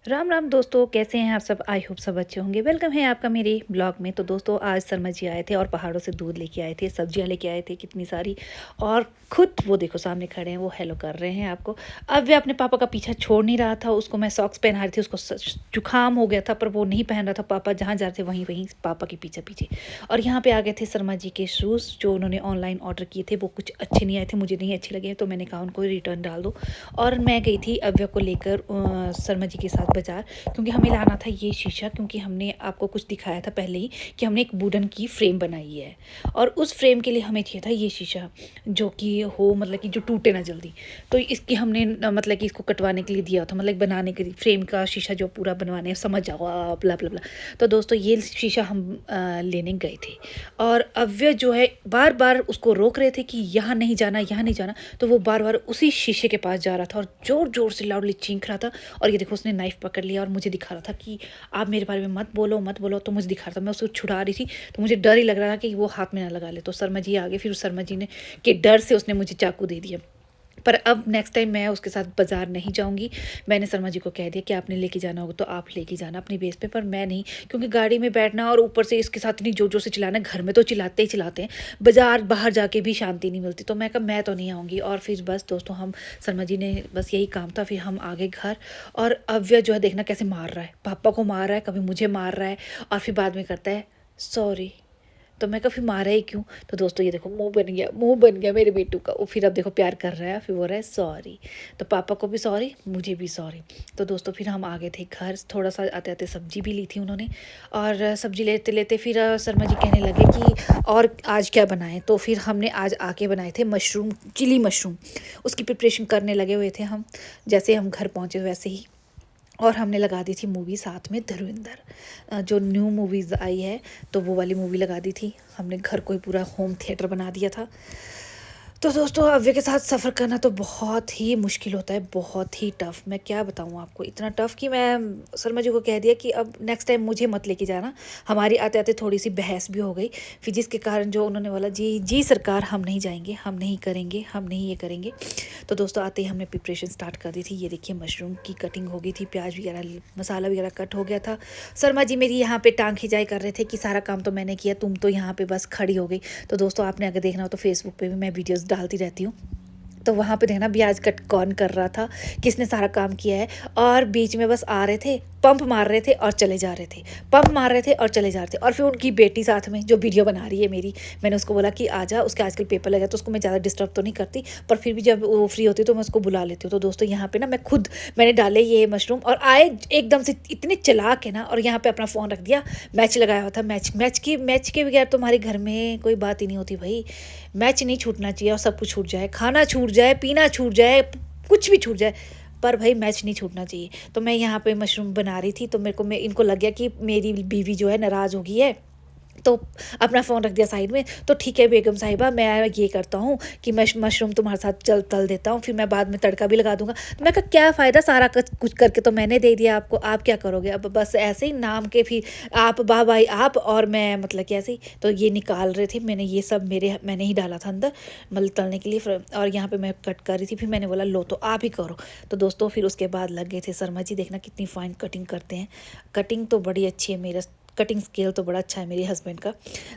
राम राम दोस्तों, कैसे हैं आप सब। आई होप सब अच्छे होंगे। वेलकम है आपका मेरे ब्लॉग में। तो दोस्तों आज शर्मा जी आए थे और पहाड़ों से दूध लेके आए थे, सब्जियां लेके आए थे कितनी सारी। और खुद वो देखो सामने खड़े हैं, वो हेलो कर रहे हैं आपको। अब वे अपने पापा का पीछा छोड़ नहीं रहा था। उसको मैं सॉक्स पहना रही थी, उसको जुकाम हो गया था पर वो नहीं पहन रहा था। पापा जहाँ जा रहे थे वहीं वहीं पापा के पीछे पीछे। और यहाँ पे आ गए थे शर्मा जी के शूज़ जो उन्होंने ऑनलाइन ऑर्डर किए थे। वो कुछ अच्छे नहीं आए थे, मुझे नहीं अच्छे लगे, तो मैंने कहा उनको रिटर्न डाल दो। और मैं गई थी अव्य को लेकर शर्मा जी के साथ बाजार, क्योंकि हमें लाना था ये शीशा। क्योंकि हमने आपको कुछ दिखाया था पहले ही कि हमने एक वुडन की फ्रेम बनाई है, और उस फ्रेम के लिए हमें चाहिए था ये शीशा जो कि हो मतलब कि जो टूटे ना जल्दी। तो इसकी हमने मतलब कि इसको कटवाने के लिए दिया था, मतलब बनाने के लिए फ्रेम का शीशा जो पूरा बनवाने, समझ जाओ आप, ब्ला ब्ला ब्ला। तो दोस्तों ये शीशा हम लेने गए थे, और अव्य जो है बार बार उसको रोक रहे थे कि यहाँ नहीं जाना, यहाँ नहीं जाना। तो वो बार बार उसी शीशे के पास जा रहा था और ज़ोर ज़ोर से लाउडली चीख रहा था। और ये देखो उसने नाइफ़ पकड़ लिया और मुझे दिखा रहा था कि आप मेरे बारे में मत बोलो मत बोलो। तो मुझे दिखा रहा था, मैं उसको छुड़ा रही थी, तो मुझे डर ही लग रहा था कि वो हाथ में ना लगा ले। तो शर्मा जी आ गए, फिर उस शर्मा जी ने के डर से उसने मुझे चाकू दे दिया। पर अब नेक्स्ट टाइम मैं उसके साथ बाज़ार नहीं जाऊंगी। मैंने शर्मा जी को कह दिया कि आपने लेके जाना होगा तो आप लेके जाना अपनी बेस पे, पर मैं नहीं। क्योंकि गाड़ी में बैठना और ऊपर से इसके साथ इतनी जोर जोर से चिल्लाना, घर में तो चिल्लाते ही चिल्लाते हैं, बाज़ार बाहर जाके भी शांति नहीं मिलती। तो मैं कहा मैं तो नहीं आऊँगी। और फिर बस दोस्तों हम, शर्मा जी ने बस यही काम था। फिर हम आ गए घर, और अव्य जो है देखना कैसे मार रहा है, पापा को मार रहा है, कभी मुझे मार रहा है, और फिर बाद में करता है सॉरी। तो मैं कहा फिर मारा ही क्यों। तो दोस्तों ये देखो मुंह बन गया, मुंह बन गया मेरे बेटू का। वो फिर अब देखो प्यार कर रहा है, फिर बोल रहा है सॉरी। तो पापा को भी सॉरी, मुझे भी सॉरी। तो दोस्तों फिर हम आ गए थे घर। थोड़ा सा आते आते सब्जी भी ली थी उन्होंने, और सब्जी लेते लेते फिर शर्मा जी कहने लगे कि और आज क्या बनाएं। तो फिर हमने आज आके बनाए थे मशरूम, चिली मशरूम। उसकी प्रिपरेशन करने लगे हुए थे हम, जैसे हम घर पहुँचे वैसे ही। और हमने लगा दी थी मूवी साथ में धुरंधर, जो न्यू मूवीज़ आई है, तो वो वाली मूवी लगा दी थी हमने। घर को ही पूरा होम थिएटर बना दिया था। तो दोस्तों अव्य के साथ सफ़र करना तो बहुत ही मुश्किल होता है, बहुत ही टफ़। मैं क्या बताऊँ आपको, इतना टफ़ कि मैं शर्मा जी को कह दिया कि अब नेक्स्ट टाइम मुझे मत लेके जाना। हमारी आते आते थोड़ी सी बहस भी हो गई, फिर जिसके कारण जो उन्होंने बोला जी जी सरकार हम नहीं जाएंगे, हम नहीं करेंगे, हम नहीं ये करेंगे। तो दोस्तों आते ही हमने प्रिपरेशन स्टार्ट कर दी थी। ये देखिए मशरूम की कटिंग हो गई थी, प्याज वगैरह मसाला वगैरह कट हो गया था। शर्मा जी मेरी यहाँ पे टांग खिंचाई कर रहे थे कि सारा काम तो मैंने किया, तुम तो यहाँ पे बस खड़ी हो गई। तो दोस्तों आपने अगर देखना हो तो फेसबुक पे भी मैं वीडियोस डालती रहती हूँ, तो वहाँ पे देखना ब्याज कट कौन कर रहा था, किसने सारा काम किया है। और बीच में बस आ रहे थे, पंप मार रहे थे और चले जा रहे थे, पंप मार रहे थे और चले जा रहे थे। और फिर उनकी बेटी साथ में जो वीडियो बना रही है मेरी, मैंने उसको बोला कि आ जा, उसके आजकल पेपर लगा तो उसको मैं ज़्यादा डिस्टर्ब तो नहीं करती, पर फिर भी जब वो फ्री होती तो मैं उसको बुला लेती हूँ। तो दोस्तों यहाँ पे ना मैं खुद मैंने डाले ये मशरूम, और आए एकदम से इतने चालाक है ना, और यहाँ पे अपना फ़ोन रख दिया। मैच लगाया हुआ था, मैच के बगैर तुम्हारे घर में कोई बात ही नहीं होती भाई। मैच नहीं छूटना चाहिए, और सब कुछ छूट जाए, खाना छूट जाए, पीना छूट जाए, कुछ भी छूट जाए, पर भाई मैच नहीं छूटना चाहिए। तो मैं यहाँ पे मशरूम बना रही थी, तो मेरे को मैं इनको लग गया कि मेरी बीवी जो है नाराज़ हो गई है, तो अपना फ़ोन रख दिया साइड में। तो ठीक है बेगम साहिबा, मैं ये करता हूँ कि मशरूम तुम्हारे साथ तल देता हूँ, फिर मैं बाद में तड़का भी लगा दूंगा। तो मैं कहा क्या फ़ायदा, सारा कुछ करके तो मैंने दे दिया आपको, आप क्या करोगे। अब बस ऐसे ही नाम के फिर आप वाह भाई आप, और मैं मतलब कि ऐसे ही। तो ये निकाल रहे थे, मैंने ये सब मैंने ही डाला था अंदर मतलब तलने के लिए। और यहाँ पर मैं कट कर रही थी, फिर मैंने बोला लो तो आप ही करो। तो दोस्तों फिर उसके बाद लग गए थे शर्मा जी, देखना कितनी फ़ाइन कटिंग करते हैं। कटिंग तो बड़ी अच्छी है, मेरा कटिंग स्केल तो बड़ा अच्छा है मेरे हस्बैंड का।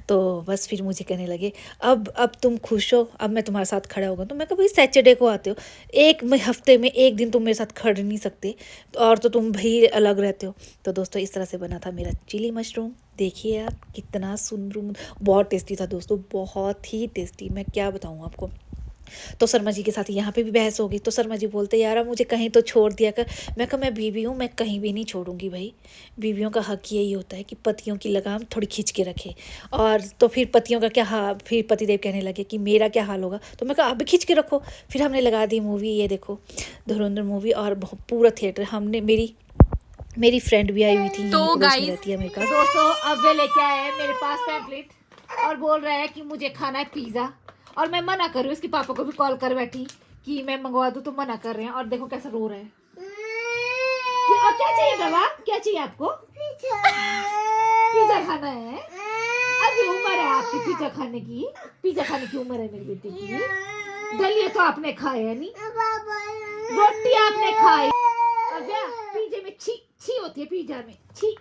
तो बस फिर मुझे कहने लगे अब तुम खुश हो, अब मैं तुम्हारे साथ खड़ा होगा। तो मैं कहा भाई सैटरडे को आते हो, एक हफ्ते में एक दिन तुम मेरे साथ खड़ नहीं सकते, और तो तुम भाई अलग रहते हो। तो दोस्तों इस तरह से बना था मेरा चिली मशरूम। देखिए आप कितना सुंदर, बहुत टेस्टी था दोस्तों, बहुत ही टेस्टी, मैं क्या बताऊँ आपको। तो शर्मा जी के साथ यहाँ पे भी बहस हो गई। तो शर्मा जी बोलते यार अब मुझे कहीं तो छोड़ दिया कर। मैं कहा मैं बीवी हूँ, मैं कहीं भी नहीं छोड़ूंगी भाई। बीवियों का हक यही होता है कि पतियों की लगाम थोड़ी खींच के रखे। और तो फिर पतियों का क्या हाल, फिर पतिदेव कहने लगे कि मेरा क्या हाल होगा। तो मैं कहा आप भी खींच के रखो। फिर हमने लगा दी मूवी, ये देखो धुरंधर मूवी, और पूरा थिएटर हमने, मेरी फ्रेंड भी आई हुई थी, यहीं तो पड़ोस में गाइस रहती है मेरे पास। दोस्तों अब वे लेके आए हैं मेरे पास पैम्पलेट, और बोल रहा है कि मुझे खाना है पिज़्ज़ा। और मैं मना कर रही हूँ, इसके पापा को भी कॉल कर बैठी कि मैं मंगवा दूँ, तो मना कर रहे हैं। और देखो कैसा रो रहा है। और क्या चाहिए बाबा, क्या चाहिए आपको। पिज़्ज़ा खाना है, अभी उम्र है आपकी पिज़्ज़ा खाने की, पिज़्ज़ा खाने की उम्र है मेरे बेटे की। दलिया तो आपने खाए है नहीं, रोटी आपने खाई, पिज़्ज़े में छी होती है पिज्जा में, छी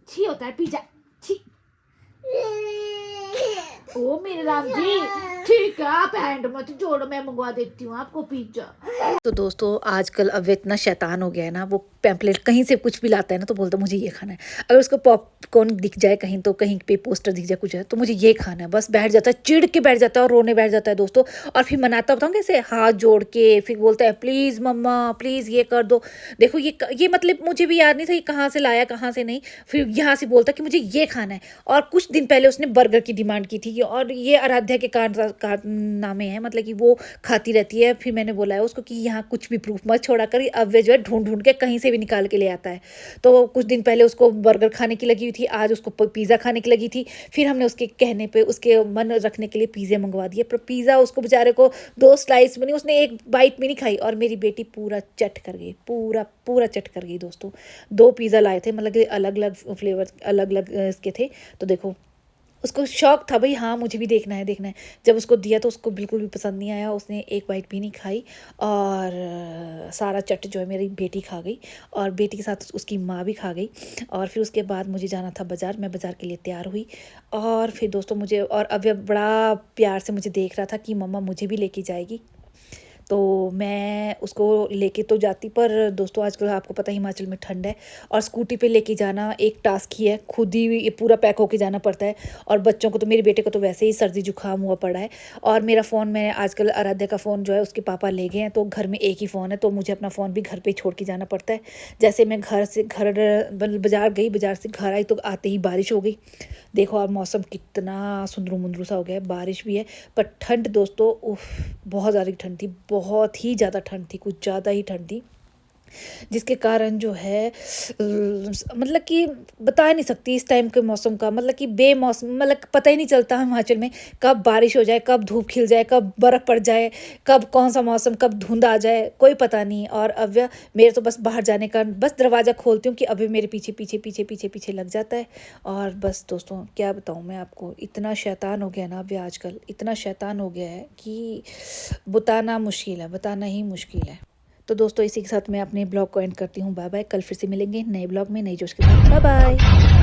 छी होता है पिज्जा, छी। ओ मेरे राम जी, ठीक है आप हैंड मत जोड़ो, मैं मंगवा देती हूँ आपको पिज्जा। तो दोस्तों आजकल अब इतना शैतान हो गया है ना, वो पैम्पलेट कहीं से कुछ भी लाता है ना तो बोलता है मुझे ये खाना है। अगर उसको पॉपकॉर्न दिख जाए कहीं तो कहीं पे पोस्टर दिख जाए कुछ है तो मुझे ये खाना है, बस बैठ जाता है, चिढ़ के बैठ जाता है और रोने बैठ जाता है दोस्तों। और फिर मनाता बताऊँ कैसे, हाथ जोड़ के फिर बोलता है प्लीज़ मम्मा प्लीज़ ये कर दो। देखो ये मतलब मुझे भी याद नहीं था ये कहाँ से लाया कहाँ से नहीं। फिर यहाँ से बोलता कि मुझे ये खाना है। और कुछ दिन पहले उसने बर्गर की डिमांड की थी और ये आराध्या के कारनामे हैं, मतलब कि वो खाती रहती है। फिर मैंने बोला है उसको कि यहाँ कुछ भी प्रूफ मत छोड़ा करी, अब वे जो है ढूंढ ढूंढ के कहीं से भी निकाल के ले आता है। तो कुछ दिन पहले उसको बर्गर खाने की लगी हुई थी, आज उसको पिज़्ज़ा खाने की लगी थी। फिर हमने उसके कहने पे उसके मन रखने के लिए पिज़्ज़ा मंगवा दिए, पर पिज़्ज़ा उसको बेचारे को 2 स्लाइस बनी, उसने एक बाइट भी नहीं खाई और मेरी बेटी पूरा चट कर गई, पूरा पूरा चट कर गई दोस्तों। 2 पिज़्ज़ा लाए थे, मतलब कि अलग अलग फ्लेवर अलग अलग इसके थे। तो देखो उसको शौक था भाई, हाँ मुझे भी देखना है देखना है। जब उसको दिया तो उसको बिल्कुल भी पसंद नहीं आया, उसने एक बाइट भी नहीं खाई और सारा चट जो है मेरी बेटी खा गई और बेटी के साथ उसकी माँ भी खा गई। और फिर उसके बाद मुझे जाना था बाज़ार, मैं बाज़ार के लिए तैयार हुई और फिर दोस्तों मुझे और अब बड़ा प्यार से मुझे देख रहा था कि मम्मा मुझे भी लेके जाएगी। तो मैं उसको लेके तो जाती, पर दोस्तों आजकल आपको पता है हिमाचल में ठंड है और स्कूटी पे लेके जाना एक टास्क ही है, खुद ही ये पूरा पैक होके जाना पड़ता है। और बच्चों को तो, मेरे बेटे को तो वैसे ही सर्दी जुकाम हुआ पड़ा है। और मेरा फ़ोन, मैं आजकल आराध्या का फ़ोन जो है उसके पापा ले गए हैं, तो घर में एक ही फ़ोन है, तो मुझे अपना फ़ोन भी घर पर छोड़ के जाना पड़ता है। जैसे मैं बाज़ार गई, बाज़ार से घर आई तो आते ही बारिश हो गई। देखो अब मौसम कितना सुंदरू मुंदरू सा हो गया है, बारिश भी है पर ठंड दोस्तों उफ, बहुत ज़्यादा ठंड थी, बहुत ही ज़्यादा ठंड थी, कुछ ज़्यादा ही ठंड थी। जिसके कारण जो है मतलब कि बता नहीं सकती इस टाइम के मौसम का, मतलब कि बेमौसम, मतलब पता ही नहीं चलता हिमाचल में कब बारिश हो जाए, कब धूप खिल जाए, कब बर्फ़ पड़ जाए, कब कौन सा मौसम, कब धुंध आ जाए, कोई पता नहीं। और अव्य मेरे तो बस बाहर जाने का बस दरवाज़ा खोलती हूँ कि अभी मेरे पीछे पीछे पीछे पीछे पीछे लग जाता है। और बस दोस्तों क्या बताऊँ मैं आपको, इतना शैतान हो गया ना अव्य, आजकल इतना शैतान हो गया है कि बताना मुश्किल है, बताना ही मुश्किल है। तो दोस्तों इसी के साथ मैं अपने ब्लॉग को एंड करती हूँ। बाय बाय, कल फिर से मिलेंगे नए ब्लॉग में नई जोश के साथ। Bye bye.